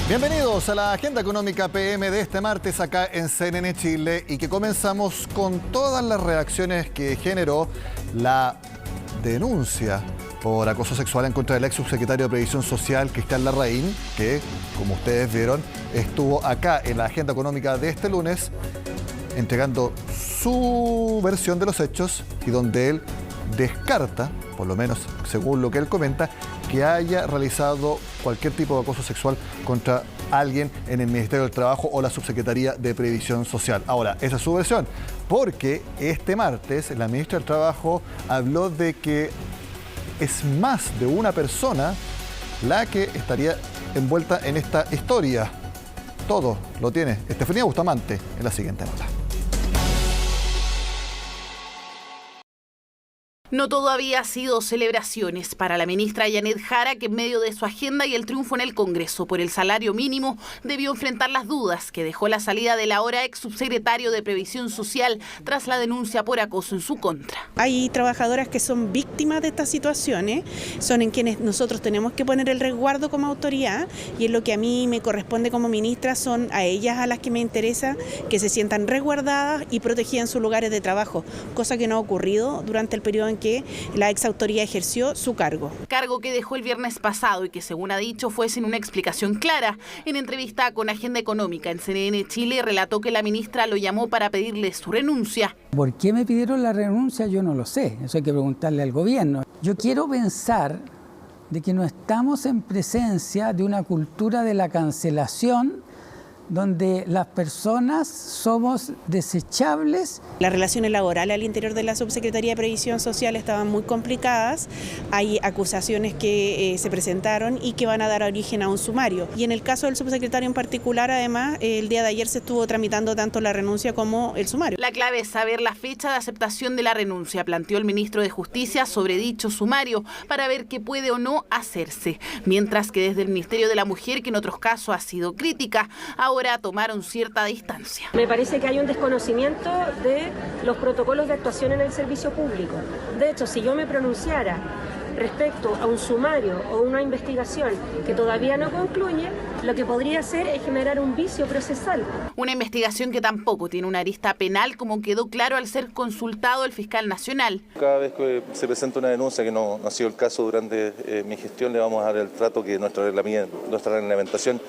Bienvenidos a la Agenda Económica PM de este martes acá en CNN Chile y que comenzamos con todas las reacciones que generó la denuncia por acoso sexual en contra del ex subsecretario de Previsión Social, Cristian Larraín, que, como ustedes vieron, estuvo acá en la Agenda Económica de este lunes entregando su versión de los hechos y donde él descarta, por lo menos según lo que él comenta, que haya realizado cualquier tipo de acoso sexual contra alguien en el Ministerio del Trabajo o la Subsecretaría de Previsión Social. Ahora, esa es su versión, porque este martes la ministra del Trabajo habló de que es más de una persona la que estaría envuelta en esta historia. Todo lo tiene Estefanía Bustamante en la siguiente nota. No todo había sido celebraciones para la ministra Janet Jara, que en medio de su agenda y el triunfo en el Congreso por el salario mínimo, debió enfrentar las dudas que dejó la salida del ahora ex subsecretario de Previsión Social tras la denuncia por acoso en su contra. Hay trabajadoras que son víctimas de estas situaciones, son en quienes nosotros tenemos que poner el resguardo como autoridad, y es lo que a mí me corresponde como ministra, son a ellas a las que me interesa que se sientan resguardadas y protegidas en sus lugares de trabajo, cosa que no ha ocurrido durante el periodo en que la ex autoridad ejerció su cargo. Cargo que dejó el viernes pasado y que, según ha dicho, fue sin una explicación clara. En entrevista con Agenda Económica en CNN Chile, relató que la ministra lo llamó para pedirle su renuncia. ¿Por qué me pidieron la renuncia? Yo no lo sé, eso hay que preguntarle al gobierno. Yo quiero pensar de que no estamos en presencia de una cultura de la cancelación donde las personas somos desechables. Las relaciones laborales al interior de la Subsecretaría de Previsión Social estaban muy complicadas. Hay acusaciones que se presentaron y que van a dar origen a un sumario. Y en el caso del subsecretario en particular, además, el día de ayer se estuvo tramitando tanto la renuncia como el sumario. La clave es saber la fecha de aceptación de la renuncia, planteó el ministro de Justicia sobre dicho sumario, para ver qué puede o no hacerse. Mientras que desde el Ministerio de la Mujer, que en otros casos ha sido crítica, ahora tomaron cierta distancia. Me parece que hay un desconocimiento de los protocolos de actuación en el servicio público. De hecho, si yo me pronunciara respecto a un sumario o una investigación que todavía no concluye, lo que podría hacer es generar un vicio procesal. Una investigación que tampoco tiene una arista penal, como quedó claro al ser consultado el fiscal nacional. Cada vez que se presenta una denuncia, que no ha sido el caso durante mi gestión, le vamos a dar el trato que nuestra reglamentación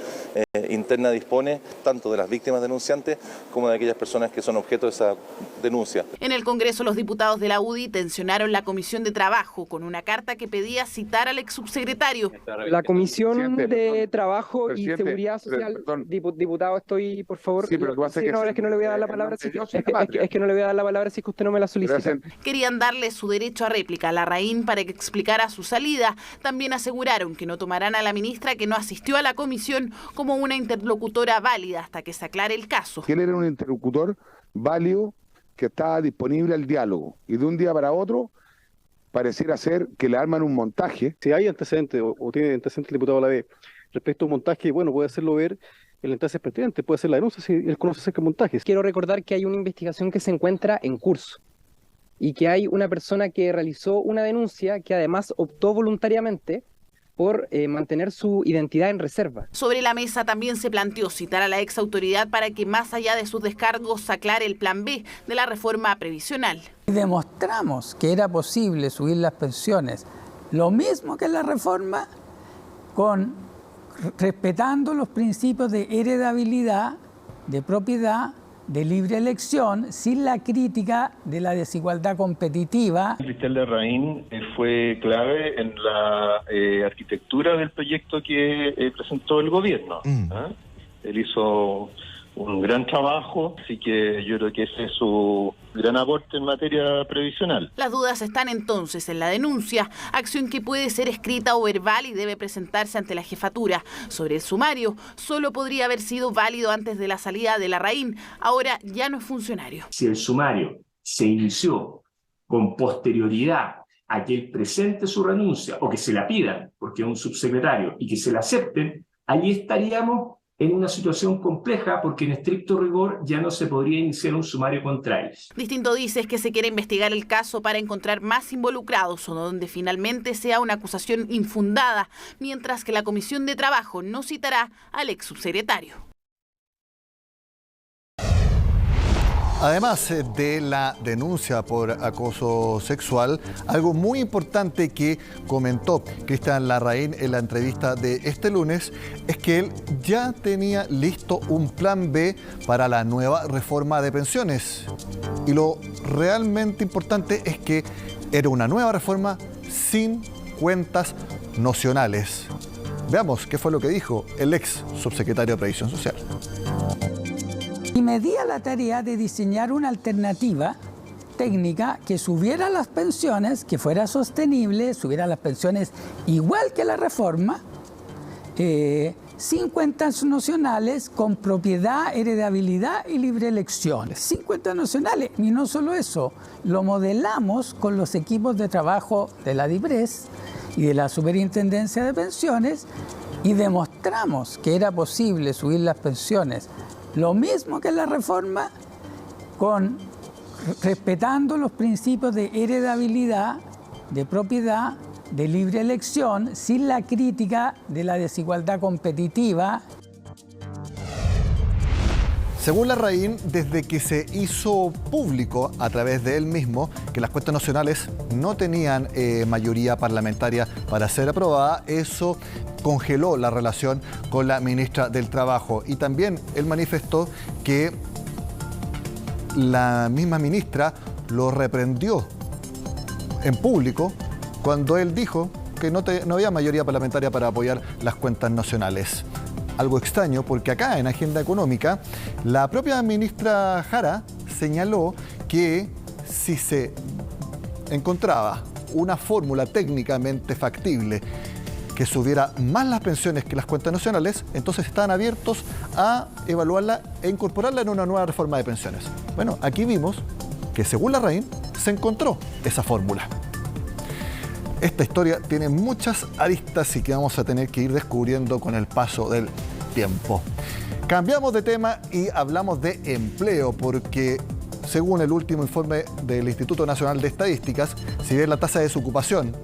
interna dispone, tanto de las víctimas denunciantes como de aquellas personas que son objeto de esa denuncia. En el Congreso, los diputados de la UDI tensionaron la Comisión de Trabajo con una carta que pedía citar al ex subsecretario. La Comisión de Trabajo y Seguridad Social, diputado, estoy, por favor. Sí, pero tú haces es que no le voy a dar la palabra, es que no le voy a dar la palabra si es que usted no me la solicita. Querían darle su derecho a réplica a Larraín para que explicara su salida. También aseguraron que no tomarán a la ministra, que no asistió a la comisión, como una interlocutora válida hasta que se aclare el caso. Él era un interlocutor válido que estaba disponible al diálogo y de un día para otro pareciera ser que le arman un montaje. Si hay antecedentes o tiene antecedentes el diputado Lavé respecto a un montaje, bueno, puede hacerlo ver el entonces presidente, puede hacer la denuncia si él conoce acerca de montajes. Quiero recordar que hay una investigación que se encuentra en curso y que hay una persona que realizó una denuncia que además optó voluntariamente por mantener su identidad en reserva. Sobre la mesa también se planteó citar a la ex autoridad para que, más allá de sus descargos, aclare el plan B de la reforma previsional. Demostramos que era posible subir las pensiones, lo mismo que en la reforma, respetando los principios de heredabilidad, de propiedad, de libre elección, sin la crítica de la desigualdad competitiva. Cristian Larraín fue clave en la arquitectura del proyecto que presentó el gobierno. Él hizo un gran trabajo, así que yo creo que ese es su gran aporte en materia previsional. Las dudas están entonces en la denuncia, acción que puede ser escrita o verbal y debe presentarse ante la jefatura. Sobre el sumario, solo podría haber sido válido antes de la salida de Larraín, ahora ya no es funcionario. Si el sumario se inició con posterioridad a que él presente su renuncia o que se la pidan porque es un subsecretario y que se la acepten, allí estaríamos en una situación compleja porque en estricto rigor ya no se podría iniciar un sumario contra ellos. Distinto dice es que se quiere investigar el caso para encontrar más involucrados o donde finalmente sea una acusación infundada, mientras que la Comisión de Trabajo no citará al ex subsecretario. Además de la denuncia por acoso sexual, algo muy importante que comentó Cristian Larraín en la entrevista de este lunes es que él ya tenía listo un plan B para la nueva reforma de pensiones. Y lo realmente importante es que era una nueva reforma sin cuentas nocionales. Veamos qué fue lo que dijo el ex subsecretario de Previsión Social. Y me di a la tarea de diseñar una alternativa técnica que subiera las pensiones, que fuera sostenible, subiera las pensiones igual que la reforma, sin cuentas nocionales, con propiedad, heredabilidad y libre elección. Sin cuentas nocionales, y no solo eso, lo modelamos con los equipos de trabajo de la DIPRES y de la Superintendencia de Pensiones y demostramos que era posible subir las pensiones lo mismo que la reforma, respetando los principios de heredabilidad, de propiedad, de libre elección, sin la crítica de la desigualdad competitiva. Según Larraín, desde que se hizo público a través de él mismo que las cuentas nacionales no tenían mayoría parlamentaria para ser aprobada, eso congeló la relación con la ministra del Trabajo. Y también él manifestó que la misma ministra lo reprendió en público cuando él dijo que no había mayoría parlamentaria para apoyar las cuentas nacionales. Algo extraño porque acá en Agenda Económica la propia ministra Jara señaló que si se encontraba una fórmula técnicamente factible que subiera más las pensiones que las cuentas nacionales, entonces estaban abiertos a evaluarla e incorporarla en una nueva reforma de pensiones. Bueno, aquí vimos que según Larraín se encontró esa fórmula. Esta historia tiene muchas aristas y que vamos a tener que ir descubriendo con el paso del tiempo. Cambiamos de tema y hablamos de empleo, porque según el último informe del Instituto Nacional de Estadísticas, si bien la tasa de desocupación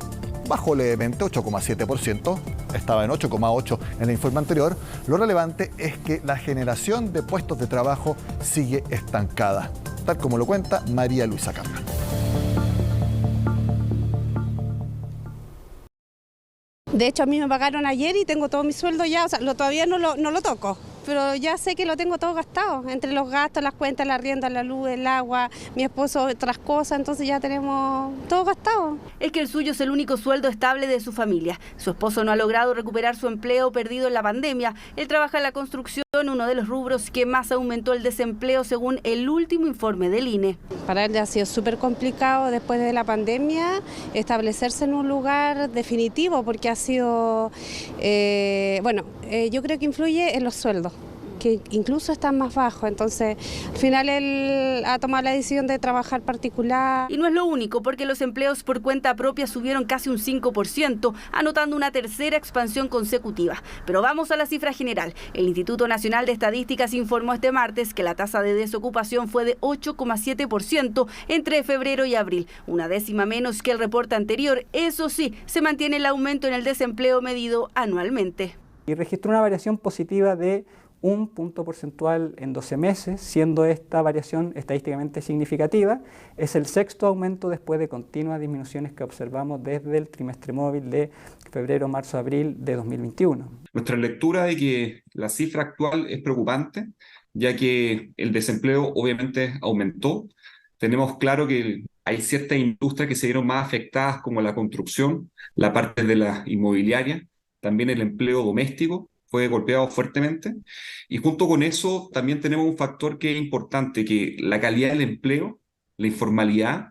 bajó levemente, 8,7%, estaba en 8,8% en el informe anterior, lo relevante es que la generación de puestos de trabajo sigue estancada, tal como lo cuenta María Luisa Carga. De hecho, a mí me pagaron ayer y tengo todo mi sueldo ya, o sea, todavía no lo toco, pero ya sé que lo tengo todo gastado, entre los gastos, las cuentas, la arriendo, la luz, el agua, mi esposo, otras cosas, entonces ya tenemos todo gastado. Es que el suyo es el único sueldo estable de su familia. Su esposo no ha logrado recuperar su empleo perdido en la pandemia. Él trabaja en la construcción, uno de los rubros que más aumentó el desempleo según el último informe del INE. Para él ha sido súper complicado después de la pandemia establecerse en un lugar definitivo porque ha sido, yo creo que influye en los sueldos, que incluso están más bajos, entonces al final él ha tomado la decisión de trabajar particular. Y no es lo único, porque los empleos por cuenta propia subieron casi un 5%, anotando una tercera expansión consecutiva. Pero vamos a la cifra general. El Instituto Nacional de Estadísticas informó este martes que la tasa de desocupación fue de 8,7% entre febrero y abril, una décima menos que el reporte anterior. Eso sí, se mantiene el aumento en el desempleo medido anualmente. Y registró una variación positiva de 1 punto porcentual en 12 meses, siendo esta variación estadísticamente significativa. Es el sexto aumento después de continuas disminuciones que observamos desde el trimestre móvil de febrero, marzo, abril de 2021. Nuestra lectura de que la cifra actual es preocupante, ya que el desempleo obviamente aumentó. Tenemos claro que hay ciertas industrias que se vieron más afectadas, como la construcción, la parte de la inmobiliaria, también el empleo doméstico fue golpeado fuertemente, y junto con eso también tenemos un factor que es importante, que la calidad del empleo, la informalidad,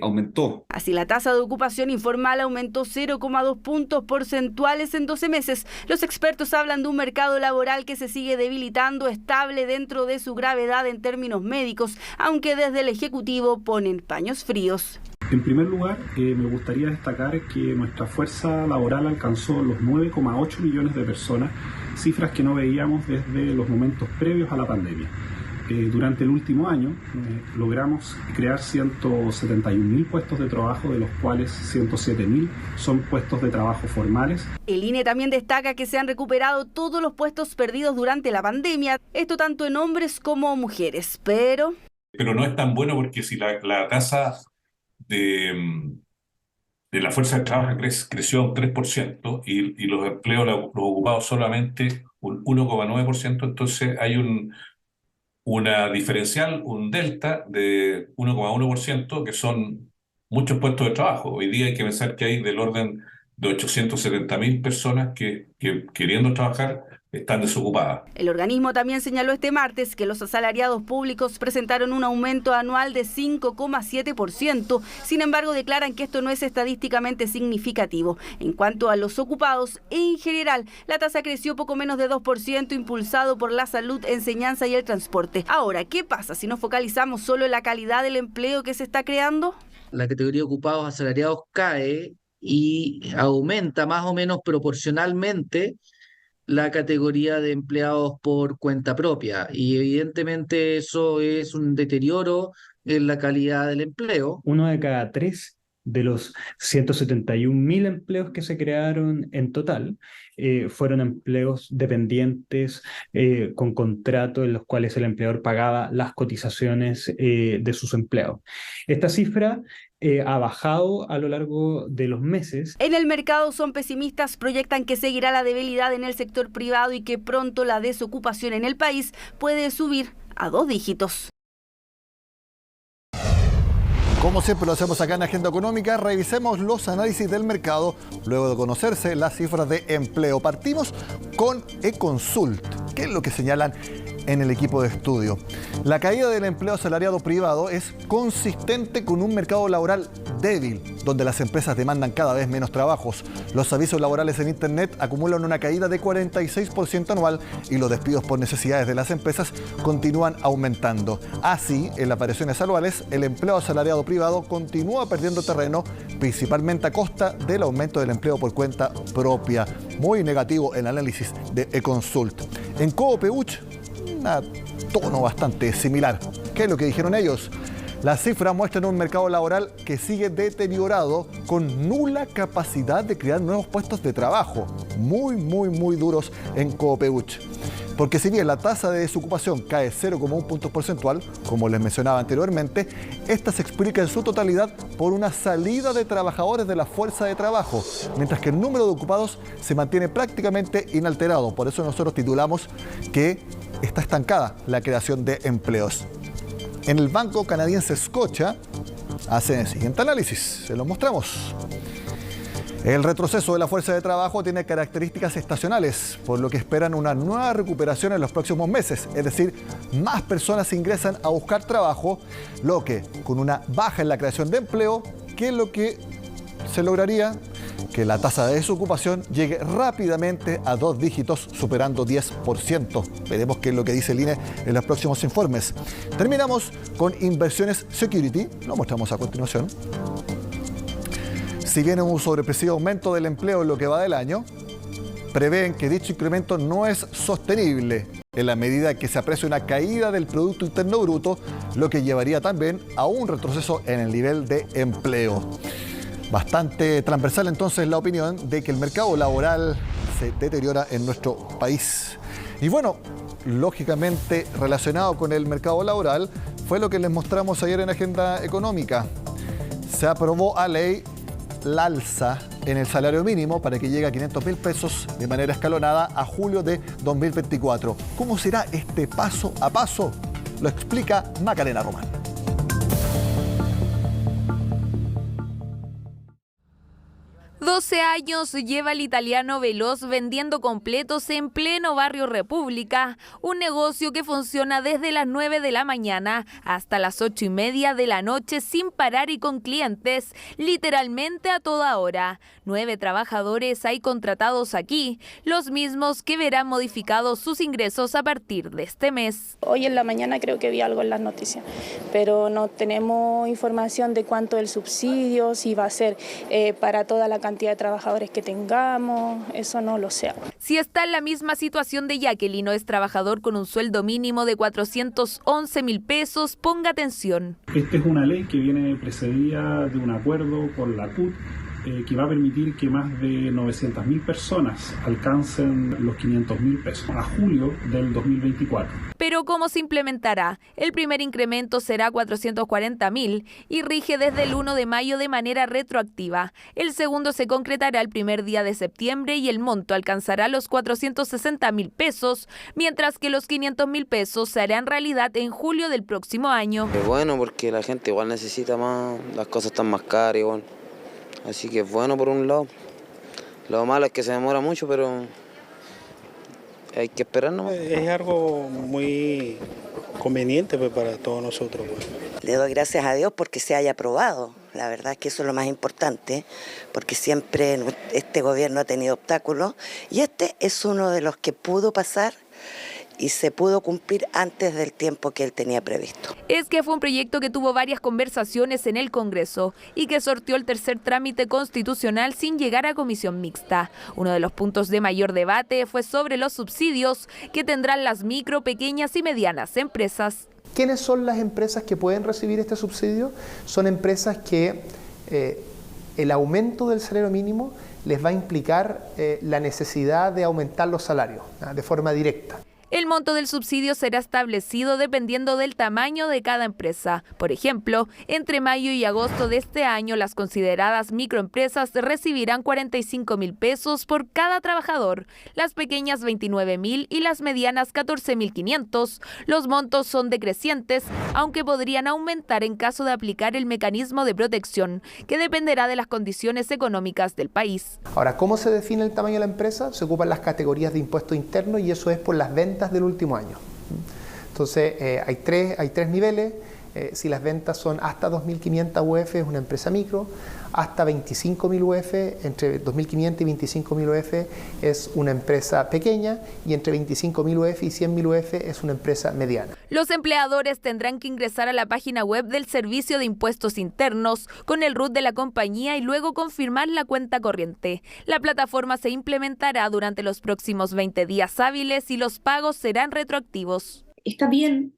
aumentó. Así, la tasa de ocupación informal aumentó 0,2 puntos porcentuales en 12 meses. Los expertos hablan de un mercado laboral que se sigue debilitando, estable dentro de su gravedad en términos médicos, aunque desde el Ejecutivo ponen paños fríos. En primer lugar, me gustaría destacar que nuestra fuerza laboral alcanzó los 9,8 millones de personas, cifras que no veíamos desde los momentos previos a la pandemia. Durante el último año logramos crear 171.000 puestos de trabajo, de los cuales 107.000 son puestos de trabajo formales. El INE también destaca que se han recuperado todos los puestos perdidos durante la pandemia, esto tanto en hombres como mujeres, pero no es tan bueno porque si la tasa de la fuerza de trabajo creció un 3% y los empleos los ocupados solamente un 1,9%, entonces hay una diferencial, un delta de 1,1%, que son muchos puestos de trabajo. Hoy día hay que pensar que hay del orden de 870.000 personas que queriendo trabajar están desocupadas. El organismo también señaló este martes que los asalariados públicos presentaron un aumento anual de 5,7%. Sin embargo, declaran que esto no es estadísticamente significativo. En cuanto a los ocupados, en general, la tasa creció poco menos de 2%, impulsado por la salud, enseñanza y el transporte. Ahora, ¿qué pasa si nos focalizamos solo en la calidad del empleo que se está creando? La categoría de ocupados asalariados cae y aumenta más o menos proporcionalmente la categoría de empleados por cuenta propia, y evidentemente eso es un deterioro en la calidad del empleo. 1 de cada 3 de los 171.000 empleos que se crearon en total fueron empleos dependientes con contrato en los cuales el empleador pagaba las cotizaciones de sus empleados. Esta cifra ha bajado a lo largo de los meses. En el mercado son pesimistas, proyectan que seguirá la debilidad en el sector privado y que pronto la desocupación en el país puede subir a 2 dígitos. Como siempre lo hacemos acá en Agenda Económica, revisemos los análisis del mercado luego de conocerse las cifras de empleo. Partimos con Econsult. ¿Qué es lo que señalan en el equipo de estudio? La caída del empleo asalariado privado es consistente con un mercado laboral débil, donde las empresas demandan cada vez menos trabajos. Los avisos laborales en Internet acumulan una caída de 46% anual y los despidos por necesidades de las empresas continúan aumentando. Así, en las variaciones anuales, el empleo asalariado privado continúa perdiendo terreno, principalmente a costa del aumento del empleo por cuenta propia. Muy negativo el análisis de Econsult. En Coopeuch, un tono bastante similar. ¿Qué es lo que dijeron ellos? Las cifras muestran un mercado laboral que sigue deteriorado, con nula capacidad de crear nuevos puestos de trabajo. Muy duros en Coopeuch. Porque si bien la tasa de desocupación cae 0,1 puntos porcentual, como les mencionaba anteriormente, esta se explica en su totalidad por una salida de trabajadores de la fuerza de trabajo, mientras que el número de ocupados se mantiene prácticamente inalterado. Por eso nosotros titulamos que está estancada la creación de empleos. En el banco canadiense Scotia hacen el siguiente análisis, se lo mostramos. El retroceso de la fuerza de trabajo tiene características estacionales, por lo que esperan una nueva recuperación en los próximos meses. Es decir, más personas ingresan a buscar trabajo, lo que, con una baja en la creación de empleo, ¿qué es lo que se lograría? Que la tasa de desocupación llegue rápidamente a 2 dígitos, superando 10%. Veremos qué es lo que dice el INE en los próximos informes. Terminamos con Inversiones Security, lo mostramos a continuación. Si bien un sobrepresivo aumento del empleo en lo que va del año, prevén que dicho incremento no es sostenible en la medida que se aprecia una caída del Producto Interno Bruto, lo que llevaría también a un retroceso en el nivel de empleo. Bastante transversal entonces la opinión de que el mercado laboral se deteriora en nuestro país. Y bueno, lógicamente relacionado con el mercado laboral fue lo que les mostramos ayer en Agenda Económica. Se aprobó a ley la alza en el salario mínimo para que llegue a 500.000 pesos de manera escalonada a julio de 2024. ¿Cómo será este paso a paso? Lo explica Macarena Román. 12 años lleva el italiano Veloz vendiendo completos en pleno barrio República, un negocio que funciona desde las 9 de la mañana hasta las 8:30 de la noche sin parar y con clientes, literalmente a toda hora. 9 trabajadores hay contratados aquí, los mismos que verán modificados sus ingresos a partir de este mes. Hoy en la mañana creo que vi algo en las noticias, pero no tenemos información de cuánto el subsidio, si va a ser para toda la cantidad de trabajadores que tengamos, eso no lo sé. Si está en la misma situación de Jacqueline o es trabajador con un sueldo mínimo de 411.000 pesos, ponga atención. Esta es una ley que viene precedida de un acuerdo con la CUT que va a permitir que más de 900.000 personas alcancen los 500.000 pesos a julio del 2024. Pero ¿cómo se implementará? El primer incremento será 440.000 y rige desde el 1 de mayo de manera retroactiva. El segundo se concretará el primer día de septiembre y el monto alcanzará los 460.000 pesos, mientras que los 500.000 pesos se harán realidad en julio del próximo año. Es bueno porque la gente igual necesita más, las cosas están más caras igual. Así que es bueno por un lado. Lo malo es que se demora mucho, pero hay que esperar nomás. Es algo muy conveniente pues, para todos nosotros. Pues. Le doy gracias a Dios porque se haya aprobado. La verdad es que eso es lo más importante, porque siempre este gobierno ha tenido obstáculos y este es uno de los que pudo pasar y se pudo cumplir antes del tiempo que él tenía previsto. Es que fue un proyecto que tuvo varias conversaciones en el Congreso y que sorteó el tercer trámite constitucional sin llegar a comisión mixta. Uno de los puntos de mayor debate fue sobre los subsidios que tendrán las micro, pequeñas y medianas empresas. ¿Quiénes son las empresas que pueden recibir este subsidio? Son empresas que el aumento del salario mínimo les va a implicar la necesidad de aumentar los salarios de forma directa. El monto del subsidio será establecido dependiendo del tamaño de cada empresa. Por ejemplo, entre mayo y agosto de este año, las consideradas microempresas recibirán 45.000 pesos por cada trabajador, las pequeñas 29.000 y las medianas 14.500. Los montos son decrecientes, aunque podrían aumentar en caso de aplicar el mecanismo de protección, que dependerá de las condiciones económicas del país. Ahora, ¿cómo se define el tamaño de la empresa? Se ocupan las categorías de impuesto interno y eso es por las ventas del último año. Entonces hay tres niveles. Si las ventas son hasta 2.500 UF es una empresa micro, hasta 25.000 UF, entre 2.500 y 25.000 UF es una empresa pequeña y entre 25.000 UF y 100.000 UF es una empresa mediana. Los empleadores tendrán que ingresar a la página web del Servicio de Impuestos Internos con el RUT de la compañía y luego confirmar la cuenta corriente. La plataforma se implementará durante los próximos 20 días hábiles y los pagos serán retroactivos. Está bien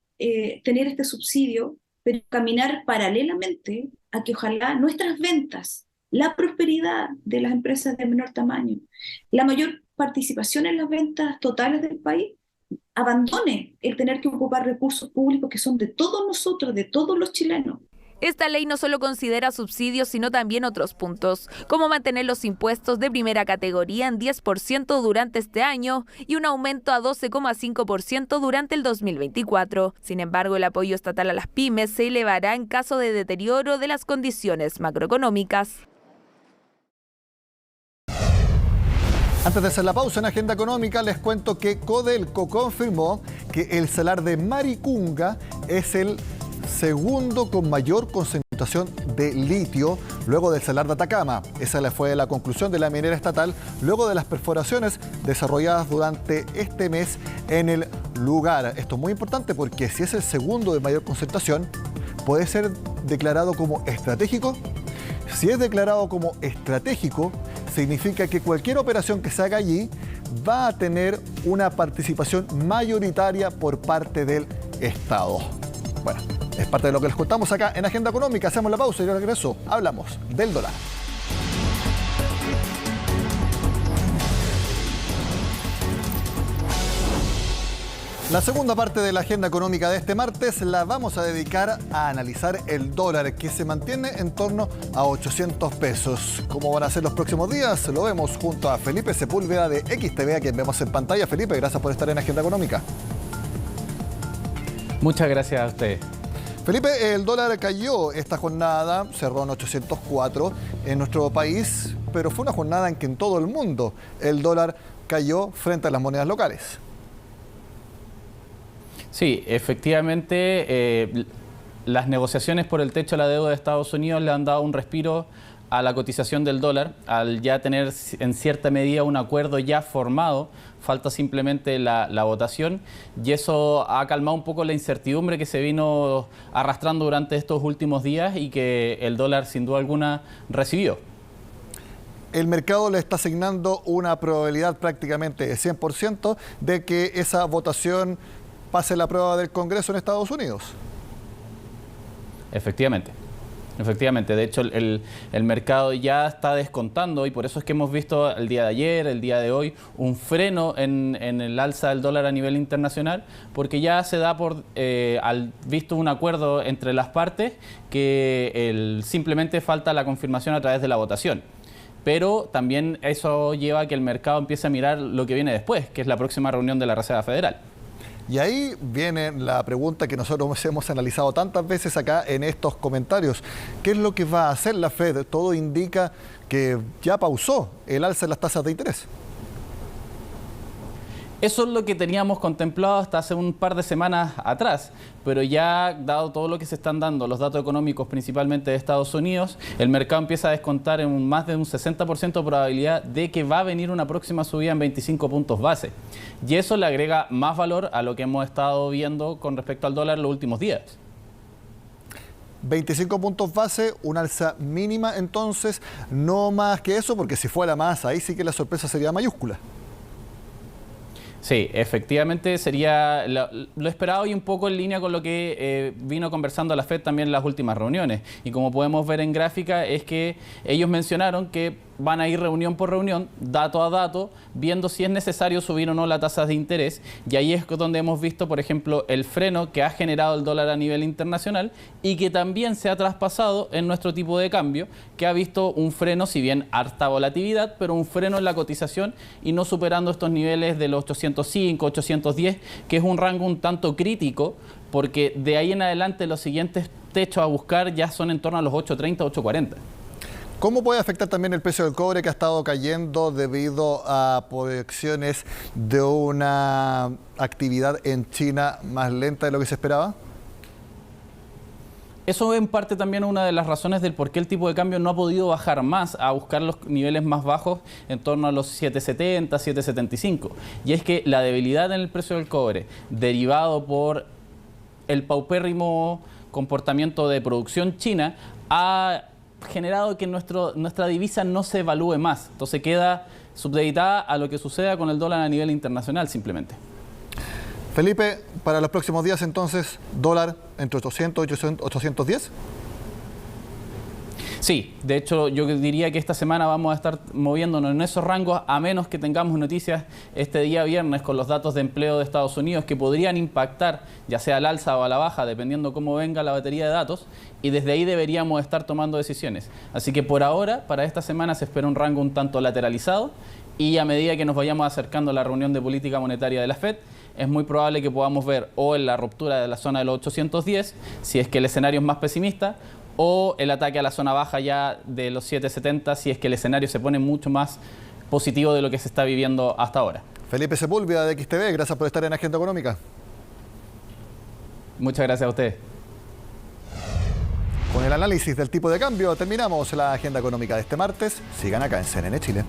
tener este subsidio, pero caminar paralelamente a que ojalá nuestras ventas, la prosperidad de las empresas de menor tamaño, la mayor participación en las ventas totales del país, abandone el tener que ocupar recursos públicos que son de todos nosotros, de todos los chilenos. Esta ley no solo considera subsidios, sino también otros puntos, como mantener los impuestos de primera categoría en 10% durante este año y un aumento a 12,5% durante el 2024. Sin embargo, el apoyo estatal a las pymes se elevará en caso de deterioro de las condiciones macroeconómicas. Antes de hacer la pausa en Agenda Económica, les cuento que Codelco confirmó que el salar de Maricunga es el segundo con mayor concentración de litio luego del salar de Atacama. Esa fue la conclusión de la minera estatal luego de las perforaciones desarrolladas durante este mes en el lugar. Esto es muy importante porque si es el segundo de mayor concentración, puede ser declarado como estratégico. Si es declarado como estratégico, significa que cualquier operación que se haga allí va a tener una participación mayoritaria por parte del Estado. Bueno, es parte de lo que les contamos acá en Agenda Económica. Hacemos la pausa y al regreso hablamos del dólar. La segunda parte de la Agenda Económica de este martes la vamos a dedicar a analizar el dólar, que se mantiene en torno a 800 pesos. ¿Cómo van a ser los próximos días? Lo vemos junto a Felipe Sepúlveda de XTV, a quien vemos en pantalla. Felipe, gracias por estar en Agenda Económica. Muchas gracias a usted. Felipe, el dólar cayó esta jornada, cerró en 804. En nuestro país, pero fue una jornada en que en todo el mundo el dólar cayó frente a las monedas locales. Sí, efectivamente, las negociaciones por el techo de la deuda de Estados Unidos le han dado un respiro a la cotización del dólar, al ya tener en cierta medida un acuerdo ya formado, falta simplemente la votación, y eso ha calmado un poco la incertidumbre que se vino arrastrando durante estos últimos días y que el dólar sin duda alguna recibió. El mercado le está asignando una probabilidad prácticamente de 100% de que esa votación pase la prueba del Congreso en Estados Unidos. Efectivamente. De hecho, el mercado ya está descontando y por eso es que hemos visto el día de ayer, el día de hoy, un freno en el alza del dólar a nivel internacional, porque ya se da por visto un acuerdo entre las partes que simplemente falta la confirmación a través de la votación. Pero también eso lleva a que el mercado empiece a mirar lo que viene después, que es la próxima reunión de la Reserva Federal. Y ahí viene la pregunta que nosotros hemos analizado tantas veces acá en estos comentarios. ¿Qué es lo que va a hacer la Fed? Todo indica que ya pausó el alza de las tasas de interés. Eso es lo que teníamos contemplado hasta hace un par de semanas atrás, pero ya dado todo lo que se están dando, los datos económicos principalmente de Estados Unidos, el mercado empieza a descontar en más de un 60% de probabilidad de que va a venir una próxima subida en 25 puntos base. Y eso le agrega más valor a lo que hemos estado viendo con respecto al dólar los últimos días. 25 puntos base, una alza mínima entonces, no más que eso, porque si fuera más, ahí sí que la sorpresa sería mayúscula. Sí, efectivamente sería lo esperado y un poco en línea con lo que vino conversando la Fed también en las últimas reuniones. Y como podemos ver en gráfica, es que ellos mencionaron que van a ir reunión por reunión, dato a dato, viendo si es necesario subir o no las tasas de interés. Y ahí es donde hemos visto, por ejemplo, el freno que ha generado el dólar a nivel internacional y que también se ha traspasado en nuestro tipo de cambio, que ha visto un freno, si bien harta volatilidad, pero un freno en la cotización y no superando estos niveles de los 805, 810, que es un rango un tanto crítico, porque de ahí en adelante los siguientes techos a buscar ya son en torno a los 830, 840. ¿Cómo puede afectar también el precio del cobre que ha estado cayendo debido a proyecciones de una actividad en China más lenta de lo que se esperaba? Eso en parte también es una de las razones del por qué el tipo de cambio no ha podido bajar más a buscar los niveles más bajos en torno a los 770, 775. Y es que la debilidad en el precio del cobre, derivado por el paupérrimo comportamiento de producción china, ha generado que nuestra divisa no se evalúe más. Entonces queda subdeditada a lo que suceda con el dólar a nivel internacional simplemente. Felipe, para los próximos días entonces, dólar entre 800 y 810. Sí, de hecho yo diría que esta semana vamos a estar moviéndonos en esos rangos, a menos que tengamos noticias este día viernes con los datos de empleo de Estados Unidos que podrían impactar ya sea al alza o a la baja, dependiendo cómo venga la batería de datos, y desde ahí deberíamos estar tomando decisiones. Así que por ahora, para esta semana se espera un rango un tanto lateralizado y a medida que nos vayamos acercando a la reunión de política monetaria de la Fed, es muy probable que podamos ver o en la ruptura de la zona de los 810, si es que el escenario es más pesimista, o el ataque a la zona baja ya de los 770 si es que el escenario se pone mucho más positivo de lo que se está viviendo hasta ahora. Felipe Sepúlveda de XTV, gracias por estar en Agenda Económica. Muchas gracias a ustedes. Con el análisis del tipo de cambio terminamos la Agenda Económica de este martes. Sigan acá en CNN Chile.